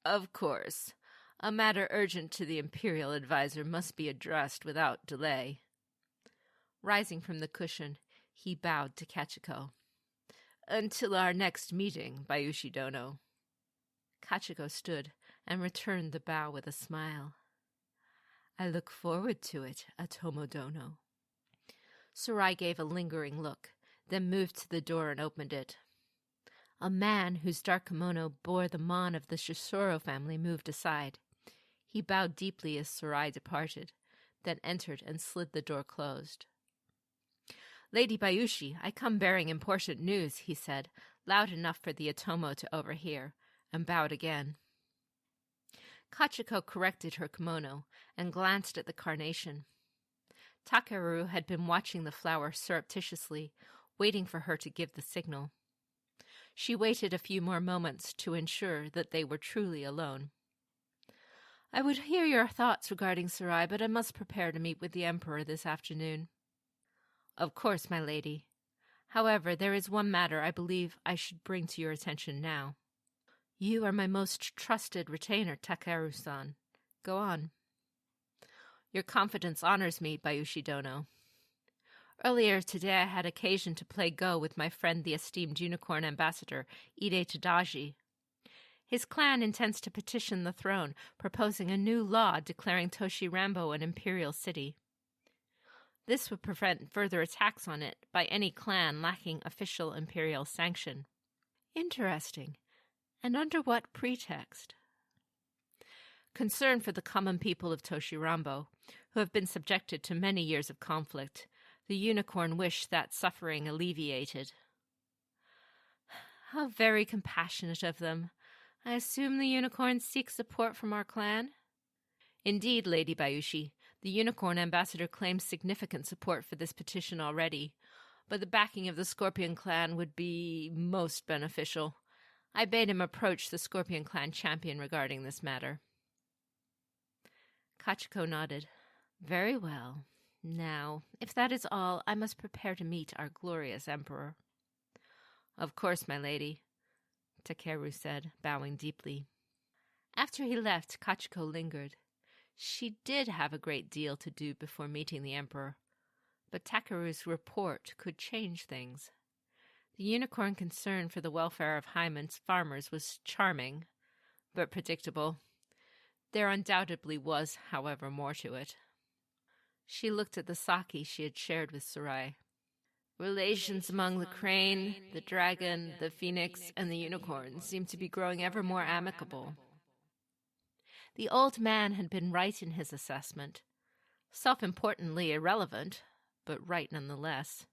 Of course. A matter urgent to the Imperial advisor must be addressed without delay. Rising from the cushion, he bowed to Kachiko. Until our next meeting, Bayushi Dono. Kachiko stood and returned the bow with a smile. I look forward to it, Atomo Dono. Sarai gave a lingering look, then moved to the door and opened it. A man whose dark kimono bore the mon of the Shisoro family moved aside. He bowed deeply as Sarai departed, then entered and slid the door closed. Lady Bayushi, I come bearing important news, he said, loud enough for the Atomo to overhear, and bowed again. Kachiko corrected her kimono and glanced at the carnation. Takeru had been watching the flower surreptitiously, waiting for her to give the signal. She waited a few more moments to ensure that they were truly alone. I would hear your thoughts regarding Sarai, but I must prepare to meet with the Emperor this afternoon. Of course, my lady. However, there is one matter I believe I should bring to your attention now. You are my most trusted retainer, Takeru-san. Go on. Your confidence honors me, Bayushi Dono. Earlier today I had occasion to play Go with my friend the esteemed Unicorn Ambassador, Ide Tadaji. His clan intends to petition the throne, proposing a new law declaring Toshirambo an imperial city. This would prevent further attacks on it by any clan lacking official imperial sanction. Interesting. And under what pretext? Concern for the common people of Toshirambo, who have been subjected to many years of conflict, the unicorn wished that suffering alleviated. How very compassionate of them. I assume the unicorn seeks support from our clan? Indeed, Lady Bayushi, the unicorn ambassador claims significant support for this petition already, but the backing of the Scorpion clan would be most beneficial. I bade him approach the Scorpion clan champion regarding this matter. Kachiko nodded. Very well. Now, if that is all, I must prepare to meet our glorious emperor. Of course, my lady, Takeru said, bowing deeply. After he left, Kachiko lingered. She did have a great deal to do before meeting the emperor, but Takeru's report could change things. The unicorn concern for the welfare of Hyman's farmers was charming, but predictable. There undoubtedly was, however, more to it. She looked at the sake she had shared with Sarai. Relations among the crane, the dragon, the phoenix, and the unicorn seemed to be growing ever more amicable. The old man had been right in his assessment. Self-importantly irrelevant, but right nonetheless.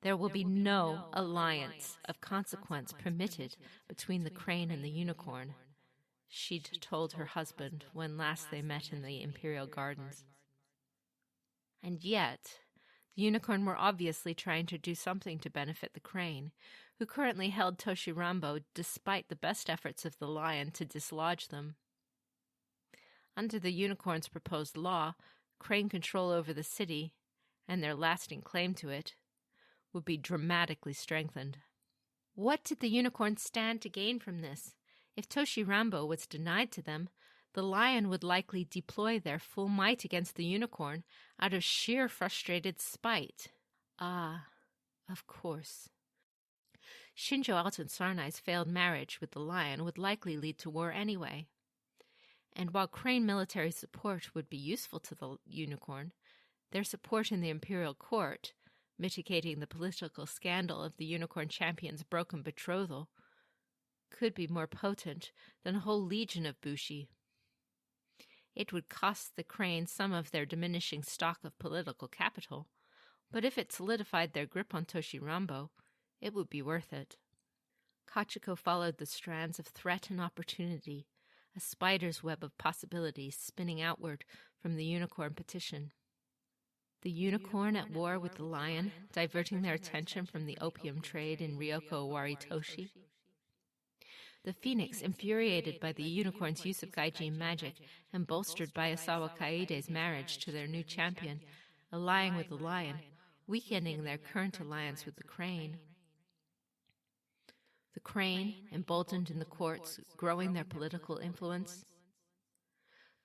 There will be no alliance of consequence permitted between the crane and the unicorn, she'd told her husband when last they met in the Imperial Gardens. And yet, the unicorn were obviously trying to do something to benefit the crane, who currently held Toshirambo despite the best efforts of the lion to dislodge them. Under the unicorn's proposed law, crane control over the city, and their lasting claim to it, would be dramatically strengthened. What did the unicorn stand to gain from this? If Toshirambo was denied to them, the lion would likely deploy their full might against the unicorn out of sheer frustrated spite. Ah, of course. Shinjo Alton Sarnai's failed marriage with the lion would likely lead to war anyway. And while crane military support would be useful to the unicorn, their support in the imperial court, mitigating the political scandal of the unicorn champion's broken betrothal, could be more potent than a whole legion of bushi. It would cost the crane some of their diminishing stock of political capital, but if it solidified their grip on Toshirambo, it would be worth it. Kachiko followed the strands of threat and opportunity, a spider's web of possibilities spinning outward from the unicorn petition. The unicorn at war with the lion, diverting their attention from the opium trade in Ryoko Waritoshi. The phoenix, infuriated by the unicorn's use of gaijin magic and bolstered by Asawa Kaide's marriage to their new champion, allying with the lion, weakening their current alliance with the crane. The crane, emboldened in the courts, growing their political influence.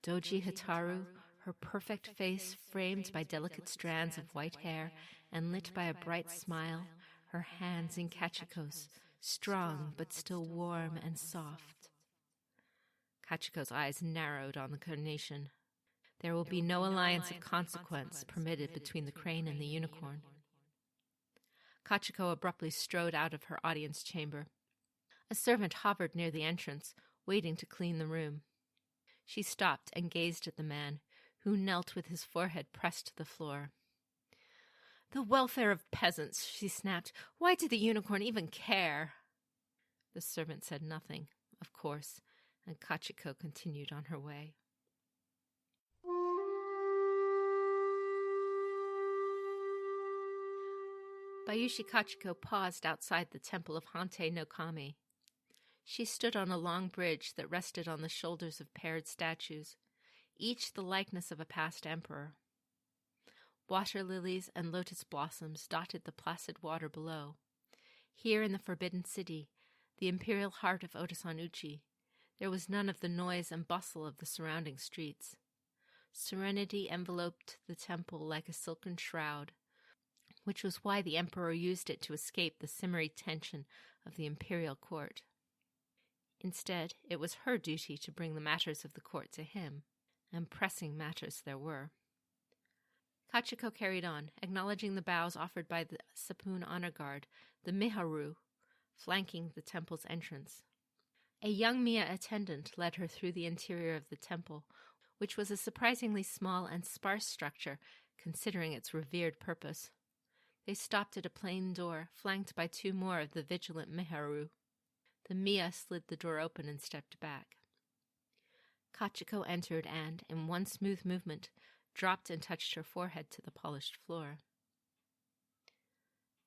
Doji Hataru, her perfect face framed by delicate strands of white hair and lit by a bright smile, her hands in Kachiko's, strong but still warm and soft. Kachiko's eyes narrowed on the carnation. There will be no alliance of consequence permitted between the crane and the unicorn. Kachiko abruptly strode out of her audience chamber. A servant hovered near the entrance, waiting to clean the room. She stopped and gazed at the man, who knelt with his forehead pressed to the floor. "The welfare of peasants," she snapped. "Why did the unicorn even care?" The servant said nothing, of course, and Kachiko continued on her way. Bayushi Kachiko paused outside the temple of Hante no Kami. She stood on a long bridge that rested on the shoulders of paired statues, each the likeness of a past emperor. Water lilies and lotus blossoms dotted the placid water below. Here in the Forbidden City, the imperial heart of Otosan Uchi, there was none of the noise and bustle of the surrounding streets. Serenity enveloped the temple like a silken shroud, which was why the emperor used it to escape the simmery tension of the imperial court. Instead, it was her duty to bring the matters of the court to him, and pressing matters there were. Kachiko carried on, acknowledging the bows offered by the Sapun honor guard, the Miharu, flanking the temple's entrance. A young Mia attendant led her through the interior of the temple, which was a surprisingly small and sparse structure, considering its revered purpose. They stopped at a plain door, flanked by two more of the vigilant Miharu. The Mia slid the door open and stepped back. Kachiko entered and, in one smooth movement, dropped and touched her forehead to the polished floor.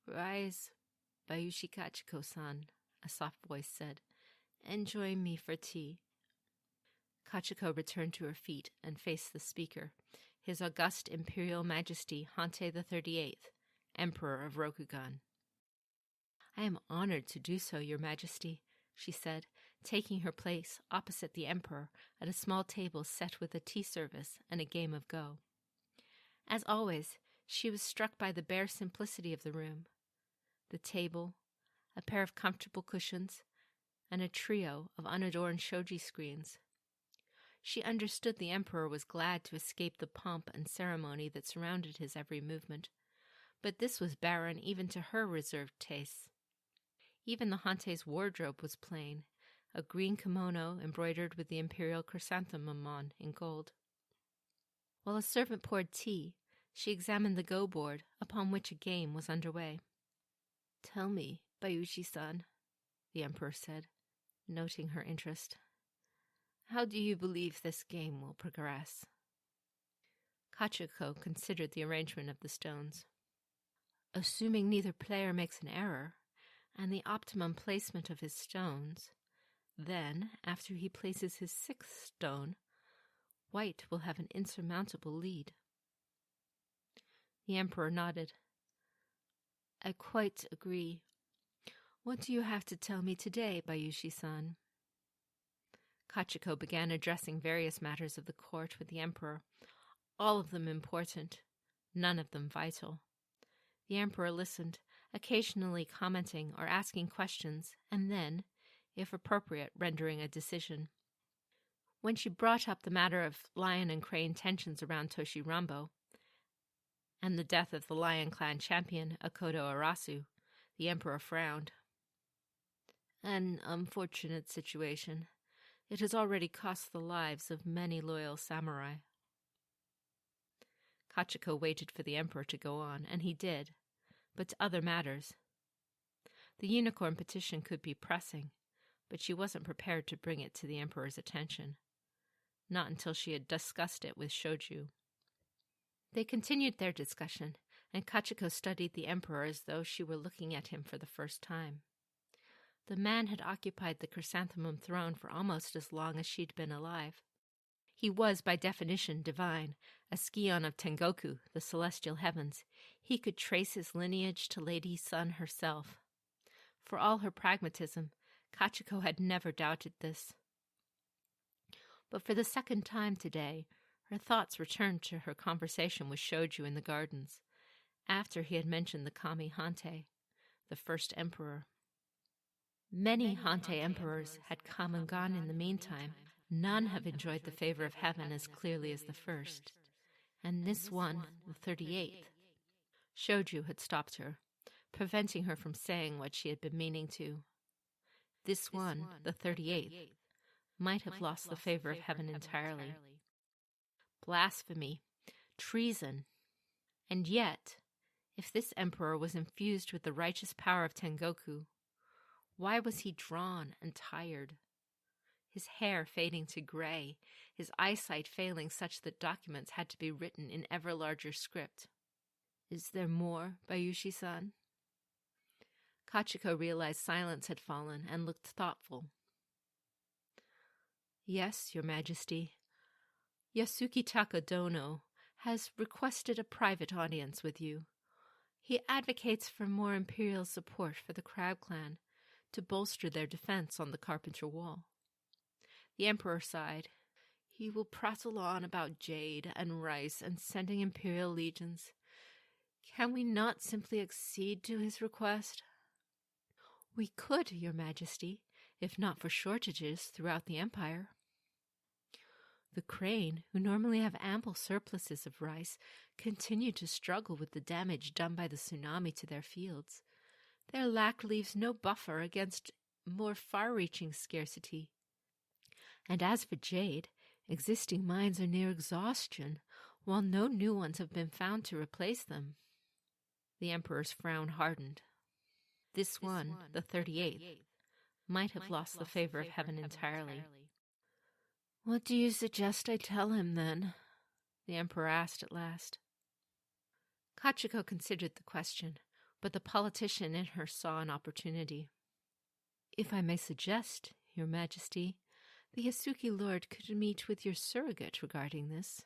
"Rise, Bayushi Kachiko-san," a soft voice said, "and join me for tea." Kachiko returned to her feet and faced the speaker, His August Imperial Majesty Hante the 38th, Emperor of Rokugan. "I am honored to do so, Your Majesty," she said, taking her place opposite the Emperor at a small table set with a tea service and a game of Go. As always, she was struck by the bare simplicity of the room. The table, a pair of comfortable cushions, and a trio of unadorned shoji screens. She understood the Emperor was glad to escape the pomp and ceremony that surrounded his every movement, but this was barren even to her reserved tastes. Even the Hante's wardrobe was plain, a green kimono embroidered with the imperial chrysanthemum on in gold. While a servant poured tea, she examined the Go board, upon which a game was underway. "Tell me, Bayushi-san," the Emperor said, noting her interest. "How do you believe this game will progress?" Kachiko considered the arrangement of the stones. "Assuming neither player makes an error, and the optimum placement of his stones, then, after he places his sixth stone, White will have an insurmountable lead." The Emperor nodded. "I quite agree. What do you have to tell me today, Bayushi-san?" Kachiko began addressing various matters of the court with the Emperor, all of them important, none of them vital. The Emperor listened, occasionally commenting or asking questions, and then, if appropriate, rendering a decision. When she brought up the matter of lion and crane tensions around Toshirambo, and the death of the Lion Clan champion, Akodo Arasu, the Emperor frowned. "An unfortunate situation. It has already cost the lives of many loyal samurai." Kachiko waited for the Emperor to go on, and he did, but to other matters. The unicorn petition could be pressing, but she wasn't prepared to bring it to the Emperor's attention. Not until she had discussed it with Shoju. They continued their discussion, and Kachiko studied the Emperor as though she were looking at him for the first time. The man had occupied the chrysanthemum throne for almost as long as she'd been alive. He was, by definition, divine, a scion of Tengoku, the celestial heavens. He could trace his lineage to Lady Sun herself. For all her pragmatism, Kachiko had never doubted this. But for the second time today, her thoughts returned to her conversation with Shoju in the gardens, after he had mentioned the Kami Hante, the first emperor. Many Hante emperors had come and gone in the meantime. None have enjoyed the favor of heaven as clearly as the first. And this one, the 38th. Shoju had stopped her, preventing her from saying what she had been meaning to. This one, the 38th, might have lost the favor of heaven entirely. Blasphemy, treason. And yet, if this emperor was infused with the righteous power of Tengoku, why was he drawn and tired? His hair fading to gray, his eyesight failing such that documents had to be written in ever larger script. Is there more, Bayushi-san? Kachiko realized silence had fallen and looked thoughtful. Yes, Your Majesty. Yasuki Takadono has requested a private audience with you. He advocates for more imperial support for the Crab Clan to bolster their defense on the Carpenter Wall. The Emperor sighed. He will prattle on about jade and rice and sending imperial legions. Can we not simply accede to his request? We could, Your Majesty, if not for shortages throughout the Empire. The Crane, who normally have ample surpluses of rice, continue to struggle with the damage done by the tsunami to their fields. Their lack leaves no buffer against more far-reaching scarcity. And as for jade, existing mines are near exhaustion, while no new ones have been found to replace them. The Emperor's frown hardened. This one, the 38th, might have lost the favor of heaven entirely. What do you suggest I tell him, then? The Emperor asked at last. Kachiko considered the question, but the politician in her saw an opportunity. If I may suggest, Your Majesty, the Yasuki Lord could meet with your surrogate regarding this,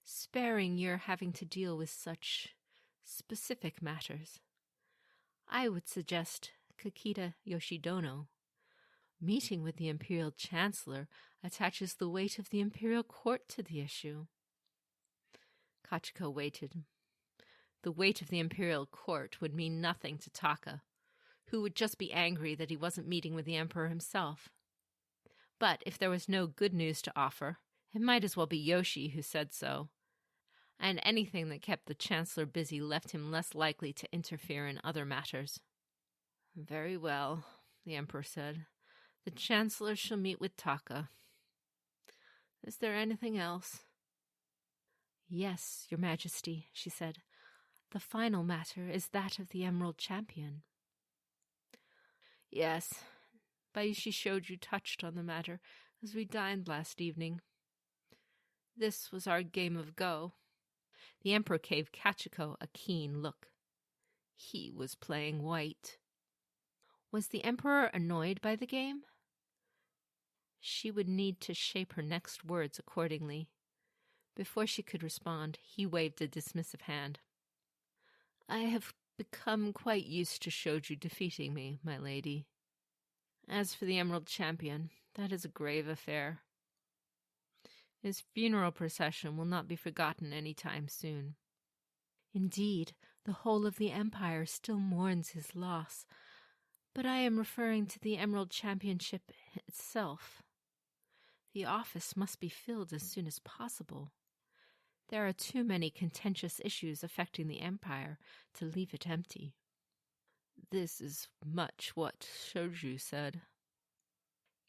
sparing your having to deal with such specific matters. I would suggest Kakita Yoshidono. Meeting with the Imperial Chancellor attaches the weight of the Imperial Court to the issue. Kachiko waited. The weight of the Imperial Court would mean nothing to Taka, who would just be angry that he wasn't meeting with the Emperor himself. But if there was no good news to offer, it might as well be Yoshi who said so. And anything that kept the Chancellor busy left him less likely to interfere in other matters. Very well, the Emperor said. The Chancellor shall meet with Taka. Is there anything else? Yes, Your Majesty, she said. The final matter is that of the Emerald Champion. Yes, Bayushi Shoju touched on the matter as we dined last evening. This was our game of Go. The Emperor gave Kachiko a keen look. He was playing white. Was the Emperor annoyed by the game? She would need to shape her next words accordingly. Before she could respond, he waved a dismissive hand. I have become quite used to Shoju defeating me, my lady. As for the Emerald Champion, that is a grave affair. His funeral procession will not be forgotten any time soon. Indeed, the whole of the Empire still mourns his loss, but I am referring to the Emerald Championship itself. The office must be filled as soon as possible. There are too many contentious issues affecting the Empire to leave it empty. This is much what Shoju said.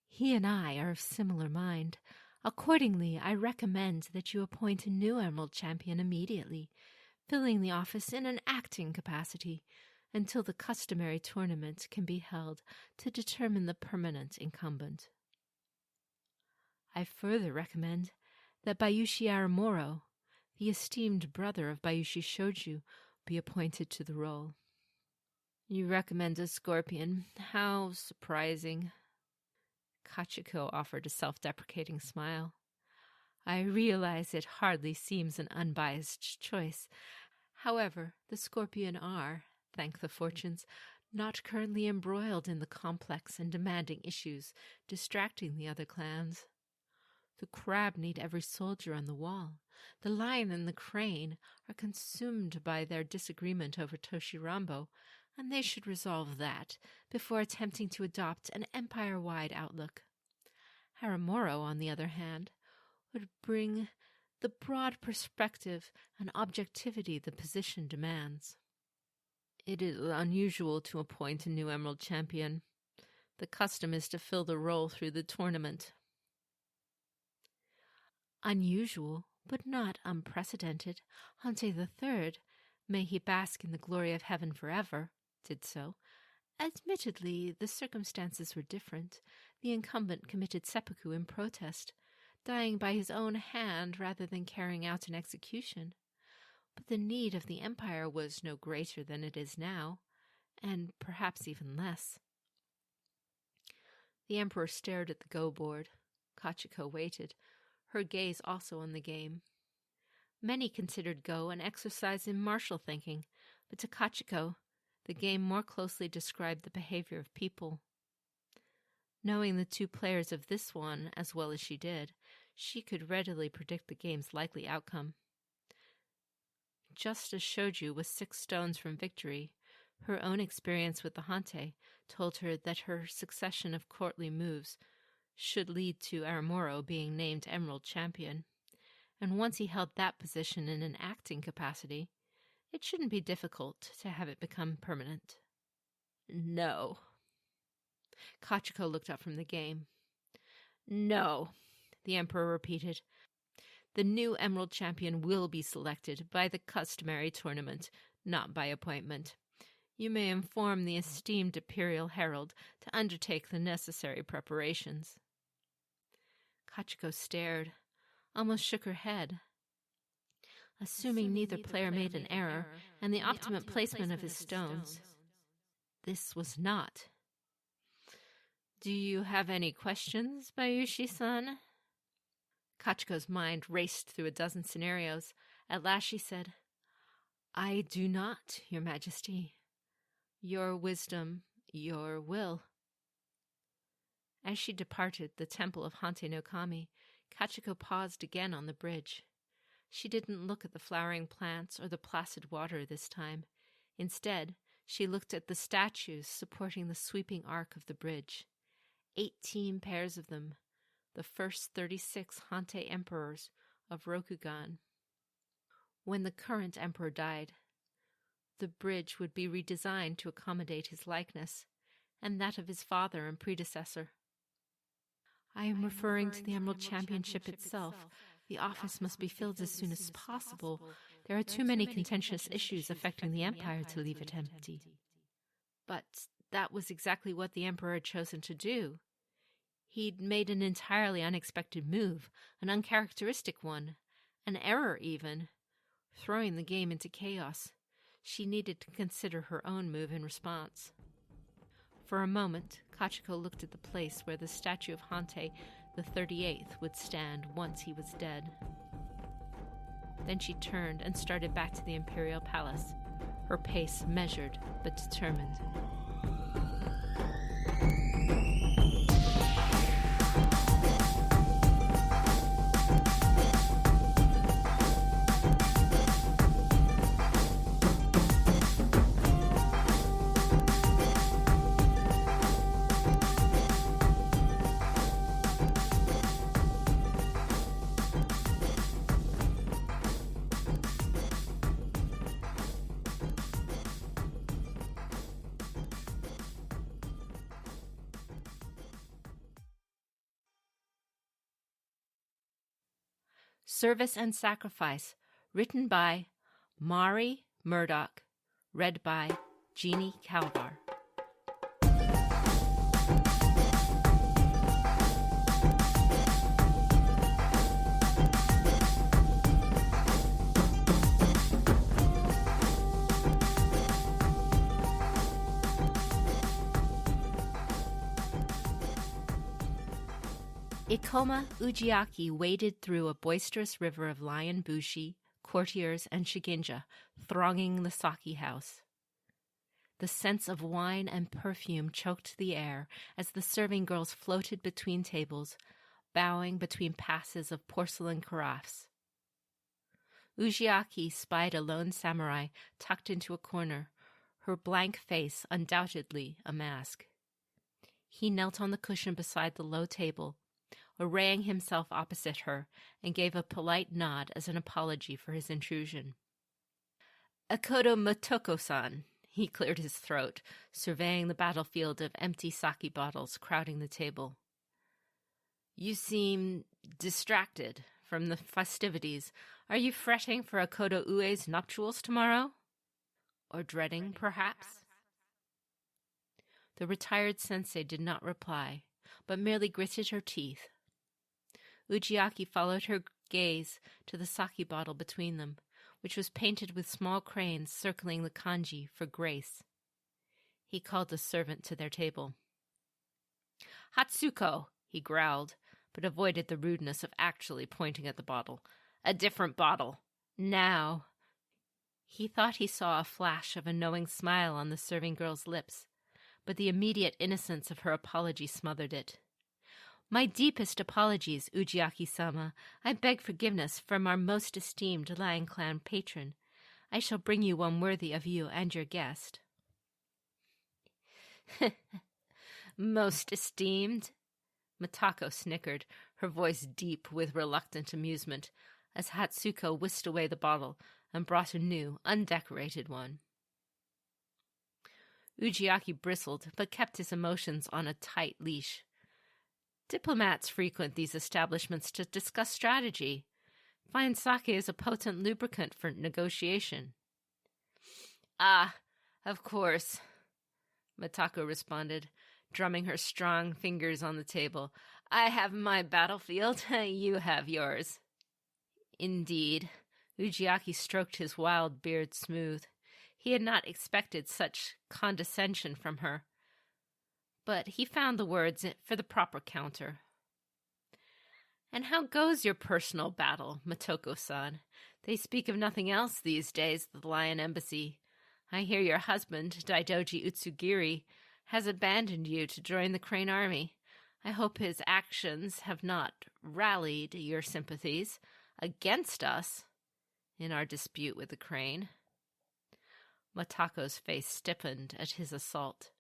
He and I are of similar mind. Accordingly, I recommend that you appoint a new Emerald Champion immediately, filling the office in an acting capacity, until the customary tournament can be held to determine the permanent incumbent. I further recommend that Bayushi Aramoro, the esteemed brother of Bayushi Shoju, be appointed to the role. You recommend a Scorpion. How surprising. Kachiko offered a self-deprecating smile. I realize it hardly seems an unbiased choice. However, the Scorpion are, thank the fortunes, not currently embroiled in the complex and demanding issues distracting the other clans. The crab need every soldier on the wall. The lion and the crane are consumed by their disagreement over Toshirambo, and they should resolve that before attempting to adopt an empire-wide outlook. Haramoro, on the other hand, would bring the broad perspective and objectivity the position demands. It is unusual to appoint a new Emerald Champion. The custom is to fill the role through the tournament. Unusual, but not unprecedented. Hante III, may he bask in the glory of heaven forever, did so. Admittedly, the circumstances were different. The incumbent committed seppuku in protest, dying by his own hand rather than carrying out an execution. But the need of the empire was no greater than it is now, and perhaps even less. The emperor stared at the go board. Kachiko waited, her gaze also on the game. Many considered Go an exercise in martial thinking, but to Kachiko, the game more closely described the behavior of people. Knowing the two players of this one as well as she did, she could readily predict the game's likely outcome. Just as Shoju was 6 stones from victory, her own experience with the Hante told her that her succession of courtly moves should lead to Aramoro being named Emerald Champion, and once he held that position in an acting capacity, it shouldn't be difficult to have it become permanent. No. Kachiko looked up from the game. No, the Emperor repeated. The new Emerald Champion will be selected by the customary tournament, not by appointment. You may inform the esteemed Imperial Herald to undertake the necessary preparations. Kachiko stared, almost shook her head. Assuming neither player made an error and the optimum placement of his stones, this was not. Do you have any questions, Bayushi-san? Kachiko's mind raced through a dozen scenarios. At last she said, I do not, Your Majesty. Your wisdom, your will. As she departed the temple of Hante no Kami, Kachiko paused again on the bridge. She didn't look at the flowering plants or the placid water this time. Instead, she looked at the statues supporting the sweeping arc of the bridge. 18 pairs of them, the first 36 Hante emperors of Rokugan. When the current emperor died, the bridge would be redesigned to accommodate his likeness and that of his father and predecessor. I am referring to the Emerald Championship itself. The office must be filled as soon as possible. There are too many contentious issues affecting the Empire to leave it empty. But that was exactly what the Emperor had chosen to do. He'd made an entirely unexpected move, an uncharacteristic one, an error even, throwing the game into chaos. She needed to consider her own move in response. For a moment, Kachiko looked at the place where the statue of Hante the 38th would stand once he was dead. Then she turned and started back to the Imperial Palace, her pace measured but determined. Service and Sacrifice, written by Mari Murdoch, read by Jeannie Calvar. Ikoma Ujiaki waded through a boisterous river of lion bushi, courtiers, and shiginja, thronging the sake house. The scents of wine and perfume choked the air as the serving girls floated between tables, bowing between passes of porcelain carafes. Ujiaki spied a lone samurai tucked into a corner, her blank face undoubtedly a mask. He knelt on the cushion beside the low table, arraying himself opposite her, and gave a polite nod as an apology for his intrusion. "Akodo Motoko-san," he cleared his throat, surveying the battlefield of empty sake bottles crowding the table. "You seem distracted from the festivities. Are you fretting for Akodo Ue's nuptials tomorrow? Or dreading, perhaps?" The retired sensei did not reply, but merely gritted her teeth. Ujiaki followed her gaze to the sake bottle between them, which was painted with small cranes circling the kanji for grace. He called a servant to their table. "Hatsuko," he growled, but avoided the rudeness of actually pointing at the bottle. "A different bottle. Now." He thought he saw a flash of a knowing smile on the serving girl's lips, but the immediate innocence of her apology smothered it. "My deepest apologies, Ujiaki-sama. I beg forgiveness from our most esteemed Lion Clan patron. I shall bring you one worthy of you and your guest." "Most esteemed?" Mitako snickered, her voice deep with reluctant amusement, as Hatsuko whisked away the bottle and brought a new, undecorated one. Ujiaki bristled, but kept his emotions on a tight leash. Diplomats frequent these establishments to discuss strategy. Fine sake is a potent lubricant for negotiation. "Ah, of course," Mitako responded, drumming her strong fingers on the table. "I have my battlefield, you have yours." Indeed. Ujiaki stroked his wild beard smooth. He had not expected such condescension from her, but he found the words for the proper counter. "And how goes your personal battle, Motoko-san? They speak of nothing else these days at the Lion Embassy. I hear your husband, Daidoji Utsugiri, has abandoned you to join the Crane Army. I hope his actions have not rallied your sympathies against us in our dispute with the Crane." Matako's face stiffened at his assault.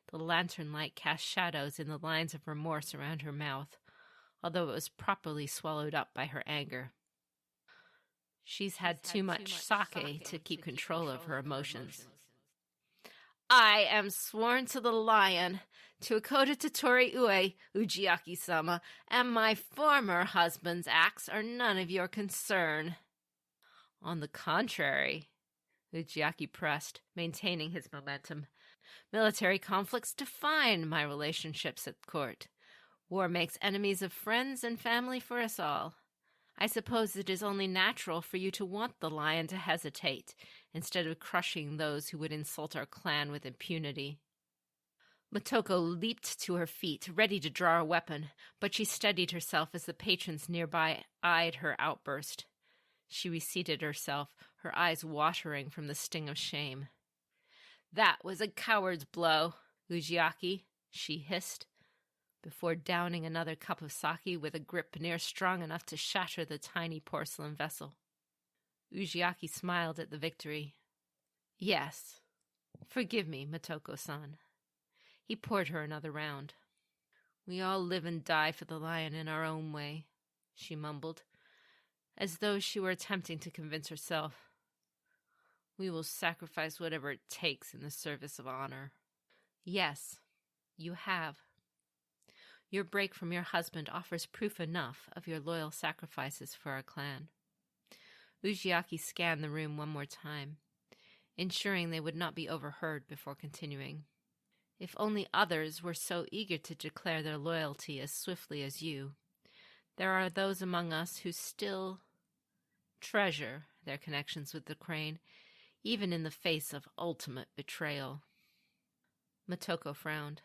The lantern light cast shadows in the lines of remorse around her mouth, although it was properly swallowed up by her anger. She's had too much sake to keep control of her emotions. "I am sworn to the lion, to Akodo Totori Ue, Ujiaki-sama, and my former husband's acts are none of your concern." "On the contrary," Ujiaki pressed, maintaining his momentum. "Military conflicts define my relationships at court. War makes enemies of friends and family for us all. I suppose it is only natural for you to want the lion to hesitate, instead of crushing those who would insult our clan with impunity." Motoko leaped to her feet, ready to draw a weapon, but she steadied herself as the patrons nearby eyed her outburst. She reseated herself, her eyes watering from the sting of shame. "That was a coward's blow, Ujiaki," she hissed, before downing another cup of sake with a grip near strong enough to shatter the tiny porcelain vessel. Ujiaki smiled at the victory. "Yes. Forgive me, Motoko-san." He poured her another round. "We all live and die for the lion in our own way," she mumbled, as though she were attempting to convince herself. "We will sacrifice whatever it takes in the service of honor." "Yes, you have. Your break from your husband offers proof enough of your loyal sacrifices for our clan." Ujiaki scanned the room one more time, ensuring they would not be overheard before continuing. "If only others were so eager to declare their loyalty as swiftly as you. There are those among us who still treasure their connections with the Crane, even in the face of ultimate betrayal." Motoko frowned.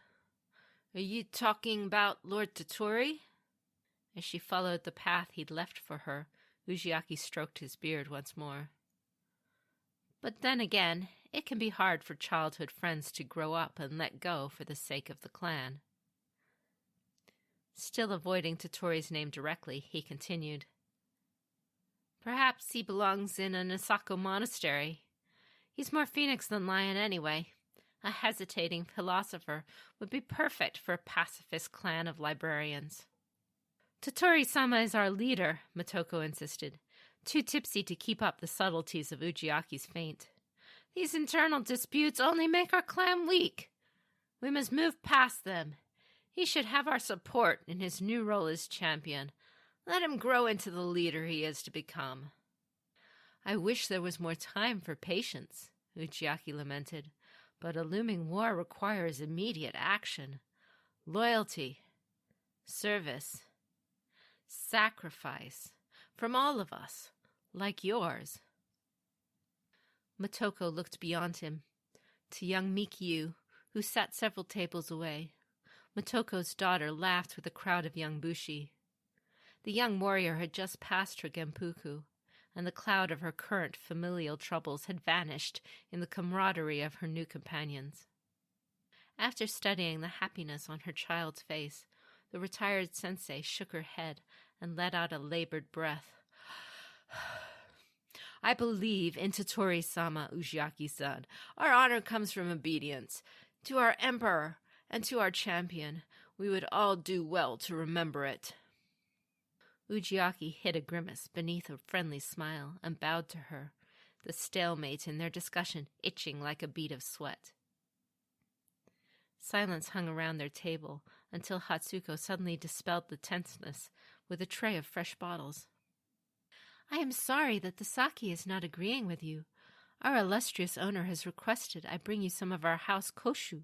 "Are you talking about Lord Totori?" As she followed the path he'd left for her, Ujiaki stroked his beard once more. But then again, it can be hard for childhood friends to grow up and let go for the sake of the clan. Still avoiding Totori's name directly, he continued. Perhaps he belongs in an Asako monastery. He's more phoenix than lion anyway. A hesitating philosopher would be perfect for a pacifist clan of librarians. Totori-sama is our leader, Motoko insisted, too tipsy to keep up the subtleties of Ujiaki's feint. These internal disputes only make our clan weak. We must move past them. He should have our support in his new role as champion. Let him grow into the leader he is to become. I wish there was more time for patience, Ujiaki lamented, but a looming war requires immediate action. Loyalty, service, sacrifice, from all of us, like yours. Motoko looked beyond him, to young Mikyu, who sat several tables away. Motoko's daughter laughed with a crowd of young bushi. The young warrior had just passed her genpuku, and the cloud of her current familial troubles had vanished in the camaraderie of her new companions. After studying the happiness on her child's face, the retired sensei shook her head and let out a labored breath. I believe in Totori-sama, Ujiaki-san. Our honor comes from obedience. To our emperor and to our champion, we would all do well to remember it. Ujiaki hid a grimace beneath a friendly smile and bowed to her, the stalemate in their discussion itching like a bead of sweat. Silence hung around their table until Hatsuko suddenly dispelled the tenseness with a tray of fresh bottles. I am sorry that the sake is not agreeing with you. Our illustrious owner has requested I bring you some of our house koshu.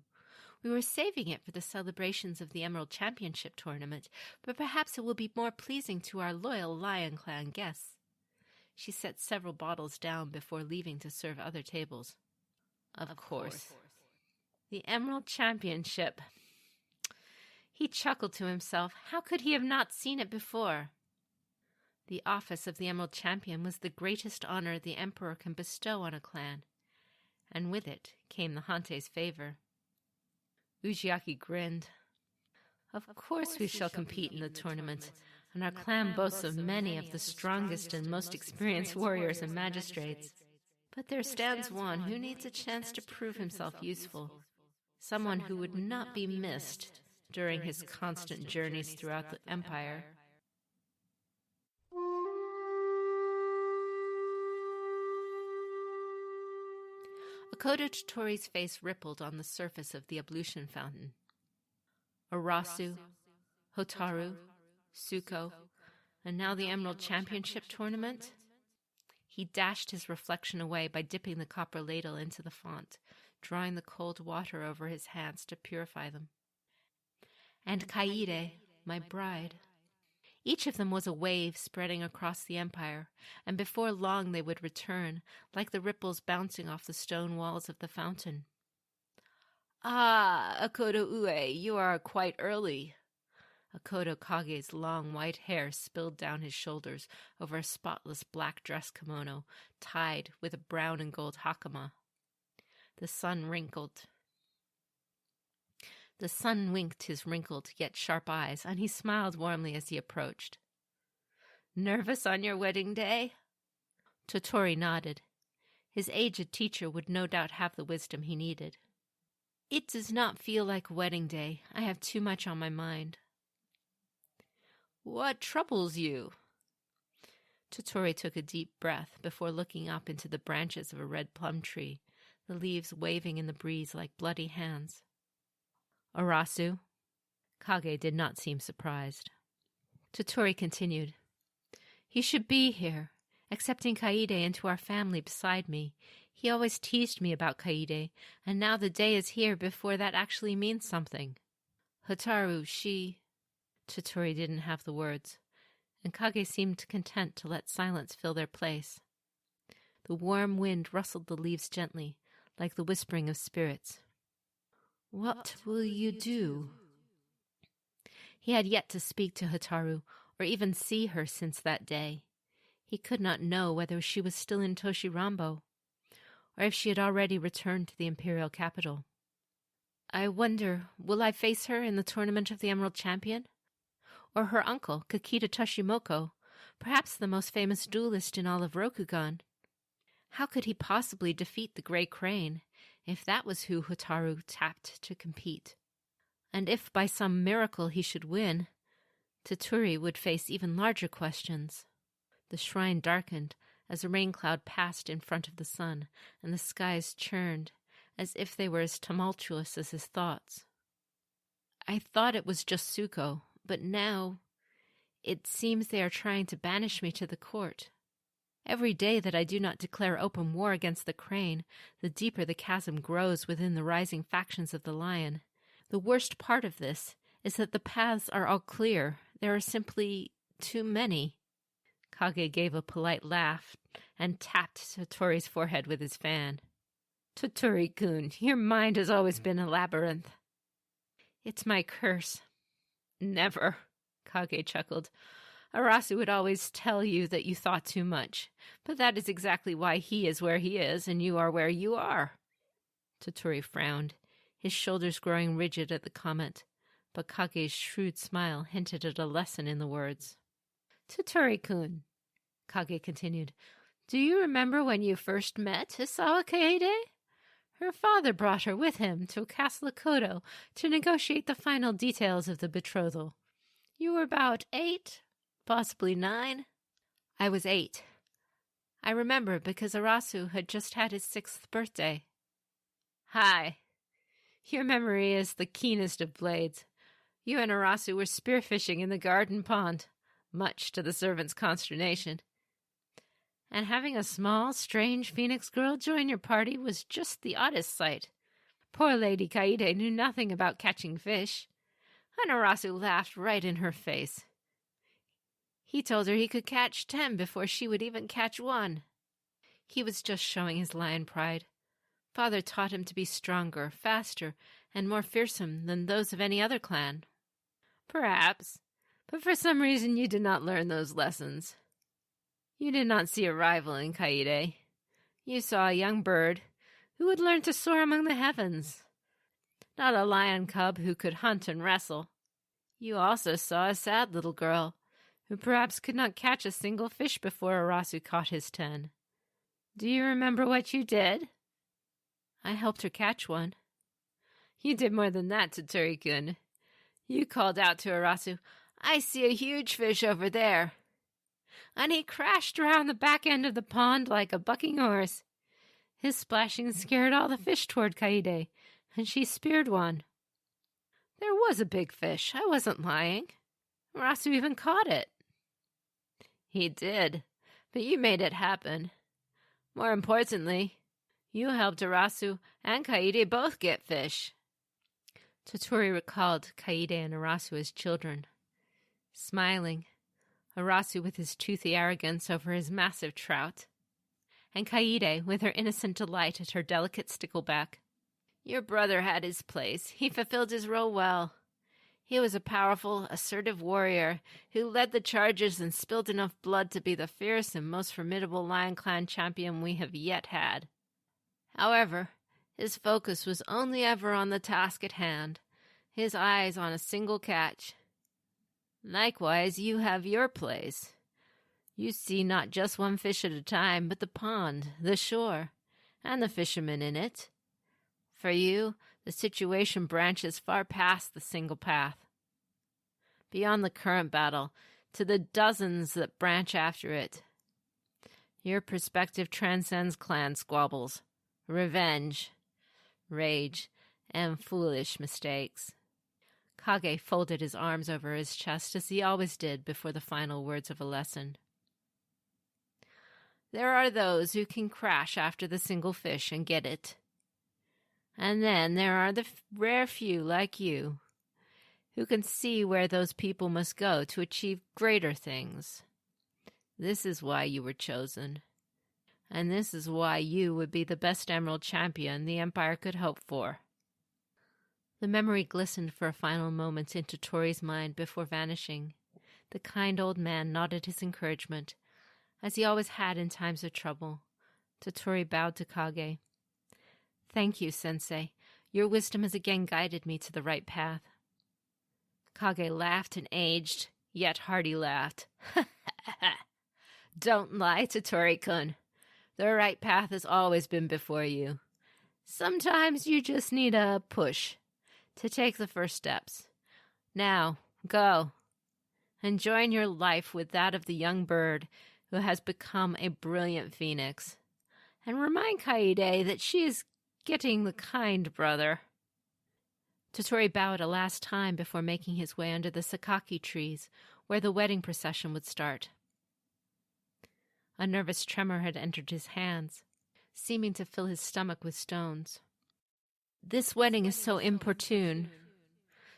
We were saving it for the celebrations of the Emerald Championship tournament, but perhaps it will be more pleasing to our loyal Lion Clan guests. She set several bottles down before leaving to serve other tables. Of course. The Emerald Championship. He chuckled to himself. How could he have not seen it before? The office of the Emerald Champion was the greatest honor the Emperor can bestow on a clan, and with it came the Hante's favor. Ujiaki grinned. Of course we shall compete in the tournament, and our clan boasts of many of the strongest and most experienced warriors and magistrates. But there stands one who needs a chance to prove himself useful, someone who would not be missed during his constant journeys throughout the empire. Akodo Totori's face rippled on the surface of the ablution fountain. Arasu, Hotaru, Suko, and now the Emerald Championship tournament? He dashed his reflection away by dipping the copper ladle into the font, drawing the cold water over his hands to purify them. And Kaide, my bride. Each of them was a wave spreading across the empire, and before long they would return, like the ripples bouncing off the stone walls of the fountain. Ah, Akodo Ue, you are quite early. Akodo Kage's long white hair spilled down his shoulders over a spotless black dress kimono, tied with a brown and gold hakama. The sun winked his wrinkled yet sharp eyes, and he smiled warmly as he approached. Nervous on your wedding day? Totori nodded. His aged teacher would no doubt have the wisdom he needed. It does not feel like a wedding day. I have too much on my mind. What troubles you? Totori took a deep breath before looking up into the branches of a red plum tree, the leaves waving in the breeze like bloody hands. Arasu? Kage did not seem surprised. Totori continued. He should be here, accepting Kaide into our family beside me. He always teased me about Kaide, and now the day is here before that actually means something. Hotaru, she... Totori didn't have the words, and Kage seemed content to let silence fill their place. The warm wind rustled the leaves gently, like the whispering of spirits. What will you do? He had yet to speak to Hotaru, or even see her since that day. He could not know whether she was still in Toshirambo, or if she had already returned to the imperial capital. I wonder, will I face her in the tournament of the Emerald Champion? Or her uncle, Kakita Toshimoko, perhaps the most famous duelist in all of Rokugan? How could he possibly defeat the Grey Crane, if that was who Hotaru tapped to compete? And if by some miracle he should win, Toturi would face even larger questions. The shrine darkened as a rain cloud passed in front of the sun, and the skies churned, as if they were as tumultuous as his thoughts. I thought it was just Tsuko, but now it seems they are trying to banish me to the court. Every day that I do not declare open war against the crane, the deeper the chasm grows within the rising factions of the lion. The worst part of this is that the paths are all clear. There are simply too many. Kage gave a polite laugh and tapped Totori's forehead with his fan. Totori-kun, your mind has always been a labyrinth. It's my curse. Never, Kage chuckled. Arasu would always tell you that you thought too much, but that is exactly why he is where he is and you are where you are. Totori frowned, his shoulders growing rigid at the comment, but Kage's shrewd smile hinted at a lesson in the words. Totori-kun, Kage continued, do you remember when you first met Isawa Kaede? Her father brought her with him to Castle Kodo to negotiate the final details of the betrothal. You were about 8, possibly 9. I was 8. I remember because Arasu had just had his 6th birthday. Hi. Your memory is the keenest of blades. You and Arasu were spearfishing in the garden pond, much to the servants' consternation. And having a small, strange phoenix girl join your party was just the oddest sight. Poor Lady Kaede knew nothing about catching fish, and Arasu laughed right in her face. He told her he could catch 10 before she would even catch 1. He was just showing his lion pride. Father taught him to be stronger, faster, and more fearsome than those of any other clan. Perhaps, but for some reason you did not learn those lessons. You did not see a rival in Kaede. You saw a young bird who would learn to soar among the heavens, not a lion cub who could hunt and wrestle. You also saw a sad little girl who perhaps could not catch a single fish before Arasu caught his 10. Do you remember what you did? I helped her catch one. You did more than that, Totori-kun. You called out to Arasu, I see a huge fish over there. And he crashed around the back end of the pond like a bucking horse. His splashing scared all the fish toward Kaede, and she speared one. There was a big fish, I wasn't lying. Arasu even caught it. He did, but you made it happen. More importantly, you helped Arasu and Kaede both get fish. Totori recalled Kaede and Arasu as children. Smiling, Arasu with his toothy arrogance over his massive trout, and Kaede with her innocent delight at her delicate stickleback. Your brother had his place. He fulfilled his role well. He was a powerful, assertive warrior who led the charges and spilled enough blood to be the fierce and most formidable Lion Clan champion we have yet had. However, his focus was only ever on the task at hand, his eyes on a single catch. Likewise, you have your place. You see not just one fish at a time, but the pond, the shore, and the fishermen in it. For you, the situation branches far past the single path, beyond the current battle, to the dozens that branch after it. Your perspective transcends clan squabbles, revenge, rage, and foolish mistakes. Kage folded his arms over his chest as he always did before the final words of a lesson. There are those who can crash after the single fish and get it. And then there are the rare few like you, who can see where those people must go to achieve greater things. This is why you were chosen. And this is why you would be the best Emerald Champion the Empire could hope for. The memory glistened for a final moment in Totori's mind before vanishing. The kind old man nodded his encouragement, as he always had in times of trouble. Totori bowed to Kage. Thank you, Sensei. Your wisdom has again guided me to the right path. Kage laughed an aged, yet hearty laugh. Don't lie, Totori-kun. The right path has always been before you. Sometimes you just need a push to take the first steps. Now, go and join your life with that of the young bird who has become a brilliant phoenix. And remind Kaede that she is getting the kind brother. Totori bowed a last time before making his way under the sakaki trees, where the wedding procession would start. A nervous tremor had entered his hands, seeming to fill his stomach with stones. This wedding is so importune.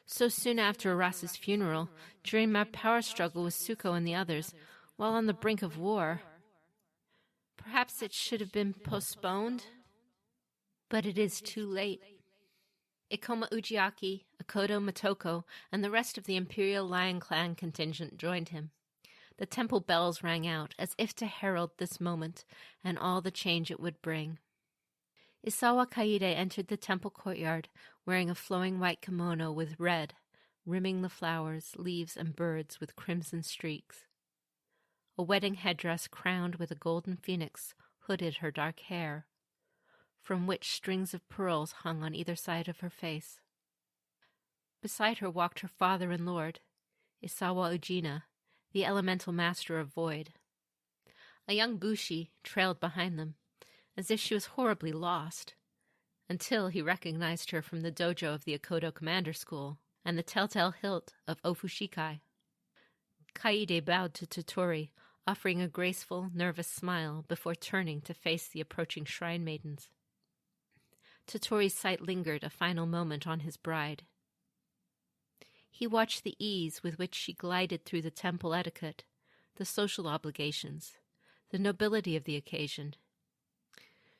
So soon after Arasa's funeral, during my power struggle with Suko and the others, while on the brink of war. Perhaps it should have been postponed, but it is too late. Ikoma Ujiaki, Akodo Motoko, and the rest of the Imperial Lion Clan contingent joined him. The temple bells rang out, as if to herald this moment and all the change it would bring. Isawa Kaede entered the temple courtyard, wearing a flowing white kimono with red, rimming the flowers, leaves, and birds with crimson streaks. A wedding headdress crowned with a golden phoenix hooded her dark hair, from which strings of pearls hung on either side of her face. Beside her walked her father and lord, Isawa Ujina, the elemental master of void. A young bushi trailed behind them, as if she was horribly lost, until he recognized her from the dojo of the Akodo Commander School and the telltale hilt of Ofushikai. Kaede bowed to Totori, offering a graceful, nervous smile before turning to face the approaching shrine maidens. Totori's sight lingered a final moment on his bride. He watched the ease with which she glided through the temple etiquette, the social obligations, the nobility of the occasion.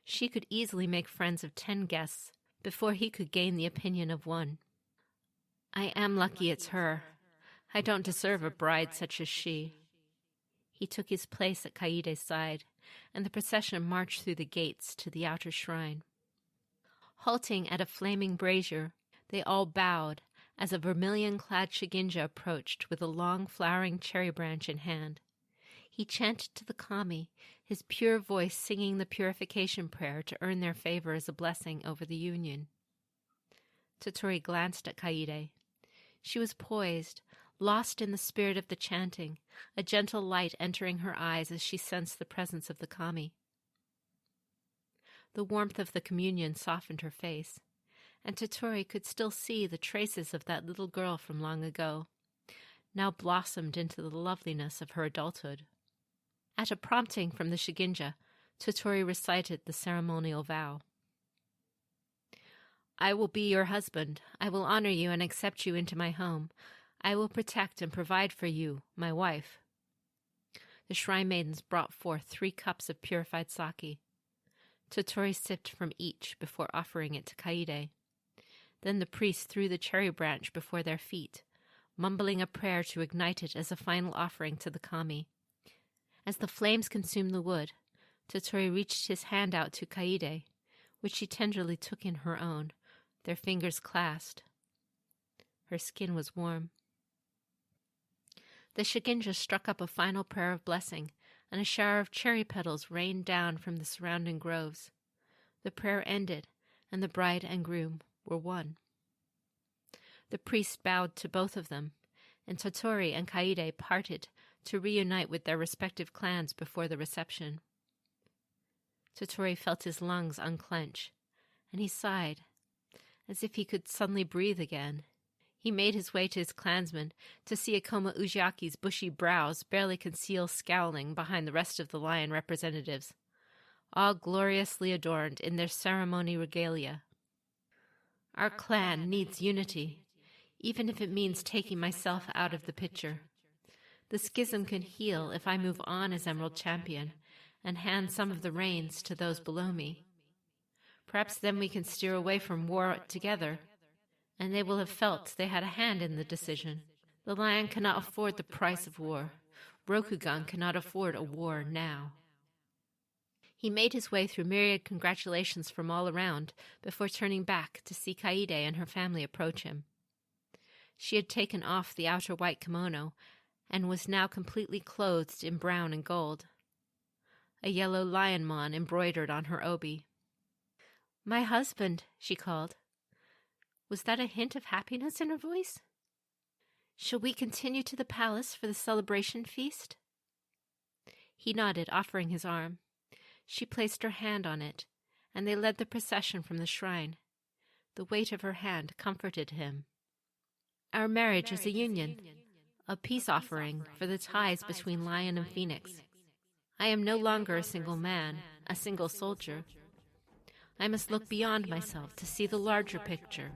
She could easily make friends of 10 guests before he could gain the opinion of one. I am lucky it's her. I don't deserve a bride such as she. He took his place at Kaede's side, and the procession marched through the gates to the outer shrine. Halting at a flaming brazier, they all bowed as a vermilion-clad Shiginja approached with a long flowering cherry branch in hand. He chanted to the kami, his pure voice singing the purification prayer to earn their favor as a blessing over the union. Totori glanced at Kaede. She was poised, lost in the spirit of the chanting, a gentle light entering her eyes as she sensed the presence of the kami. The warmth of the communion softened her face, and Totori could still see the traces of that little girl from long ago, now blossomed into the loveliness of her adulthood. At a prompting from the Shiginja, Totori recited the ceremonial vow. I will be your husband. I will honor you and accept you into my home. I will protect and provide for you, my wife. The shrine maidens brought forth 3 cups of purified sake. Totori sipped from each before offering it to Kaede. Then the priest threw the cherry branch before their feet, mumbling a prayer to ignite it as a final offering to the kami. As the flames consumed the wood, Totori reached his hand out to Kaede, which she tenderly took in her own, their fingers clasped. Her skin was warm. The Shiginja struck up a final prayer of blessing, and a shower of cherry petals rained down from the surrounding groves. The prayer ended, and the bride and groom were one. The priest bowed to both of them, and Totori and Kaede parted to reunite with their respective clans before the reception. Totori felt his lungs unclench, and he sighed, as if he could suddenly breathe again. He made his way to his clansmen to see Ikoma Ujiaki's bushy brows barely conceal scowling behind the rest of the lion representatives, all gloriously adorned in their ceremony regalia. Our clan needs unity, even if it means taking myself out of the picture. The schism can heal if I move on as Emerald Champion and hand some of the reins to those below me. Perhaps then we can steer away from war together, and they will have felt they had a hand in the decision. The lion cannot afford the price of war. Rokugan cannot afford a war now. He made his way through myriad congratulations from all around before turning back to see Kaede and her family approach him. She had taken off the outer white kimono and was now completely clothed in brown and gold. A yellow lionmon embroidered on her obi. "My husband," she called. Was that a hint of happiness in her voice? "Shall we continue to the palace for the celebration feast?" He nodded, offering his arm. She placed her hand on it, and they led the procession from the shrine. The weight of her hand comforted him. "Our marriage is a union, a peace offering for the ties between Lion and Phoenix. I am no longer a single man, a single soldier. I must look beyond myself to see the larger picture."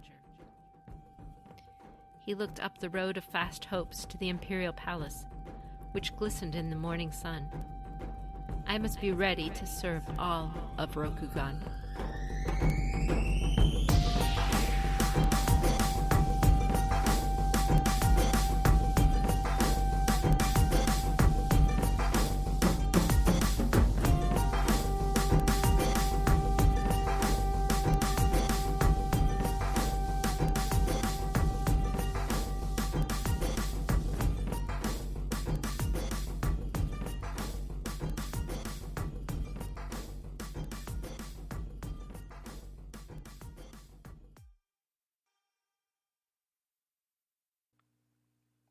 He looked up the road of fast hopes to the imperial palace, which glistened in the morning sun. "I must be ready to serve all of Rokugan."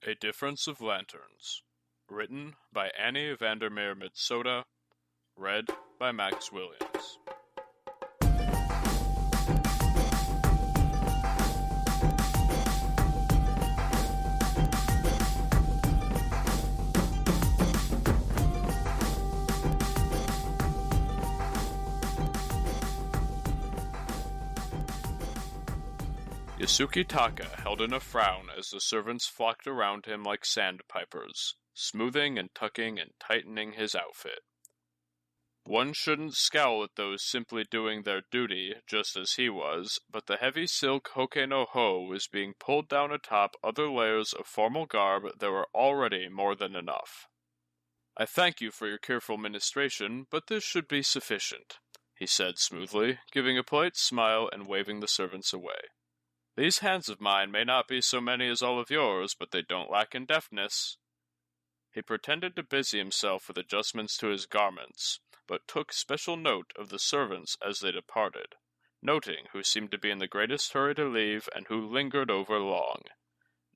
A Difference of Lanterns. Written by Annie Vandermeer Mitsota. Read by Max Williams. Yasuki Taka held in a frown as the servants flocked around him like sandpipers, smoothing and tucking and tightening his outfit. One shouldn't scowl at those simply doing their duty, just as he was, but the heavy silk hoke no ho was being pulled down atop other layers of formal garb that were already more than enough. "I thank you for your careful ministration, but this should be sufficient," he said smoothly, giving a polite smile and waving the servants away. "These hands of mine may not be so many as all of yours, but they don't lack in deftness." He pretended to busy himself with adjustments to his garments, but took special note of the servants as they departed, noting who seemed to be in the greatest hurry to leave and who lingered over long.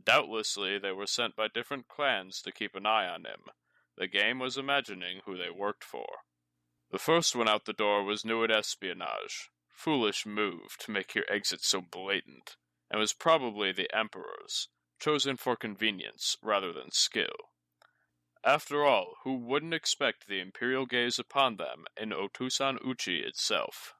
Doubtlessly they were sent by different clans to keep an eye on him. The game was imagining who they worked for. The first one out the door was new at espionage. Foolish move to make your exit so blatant, and was probably the Emperor's, chosen for convenience rather than skill. After all, who wouldn't expect the Imperial gaze upon them in Otusan Uchi itself?